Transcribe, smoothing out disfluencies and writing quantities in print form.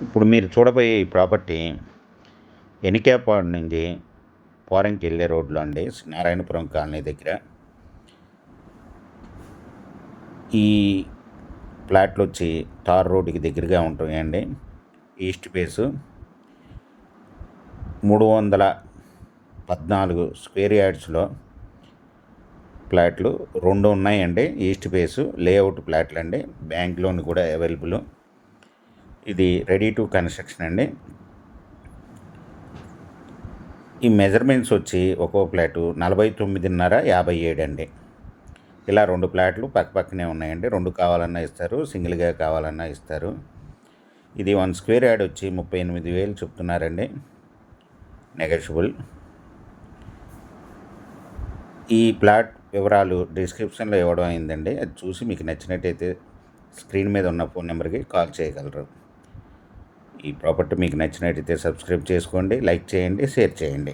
ఇప్పుడు మీరు చూడబోయే ఈ ప్రాపర్టీ ఎనికేపాడు నుంచి పోరంకి వెళ్ళే రోడ్లో అండి, నారాయణపురం కాలనీ దగ్గర. ఈ ఫ్లాట్లు వచ్చి తార్ రోడ్డుకి దగ్గరగా ఉంటాయండి. ఈస్ట్ ఫేసు 314 స్క్వేర్ యార్డ్స్లో ఫ్లాట్లు 2 ఉన్నాయండి. ఈస్ట్ ఫేసు లేఅవుట్ ఫ్లాట్లు అండి. బ్యాంక్ లోన్ కూడా అవైలబుల్. ఇది రెడీ టు కన్స్ట్రక్షన్ అండి. ఈ మెజర్మెంట్స్ వచ్చి ఒక్కో ఫ్లాటు 49.5 57 అండి. ఇలా 2 ఫ్లాట్లు పక్కనే ఉన్నాయండి. 2 కావాలన్నా ఇస్తారు, సింగిల్గా కావాలన్నా ఇస్తారు. ఇది 1 స్క్వేర్ యార్డ్ వచ్చి 38,000 చెప్తున్నారండి, నెగోషియబుల్. ఈ ప్లాట్ వివరాలు డిస్క్రిప్షన్లో ఇవ్వడం అయిందండి. అది చూసి మీకు నచ్చినట్టయితే స్క్రీన్ మీద ఉన్న ఫోన్ నెంబర్కి కాల్ చేయగలరు. ఈ ప్రాపర్టీ మీకు నచ్చినట్టయితే సబ్స్క్రైబ్ చేసుకోండి, లైక్ చేయండి, షేర్ చేయండి.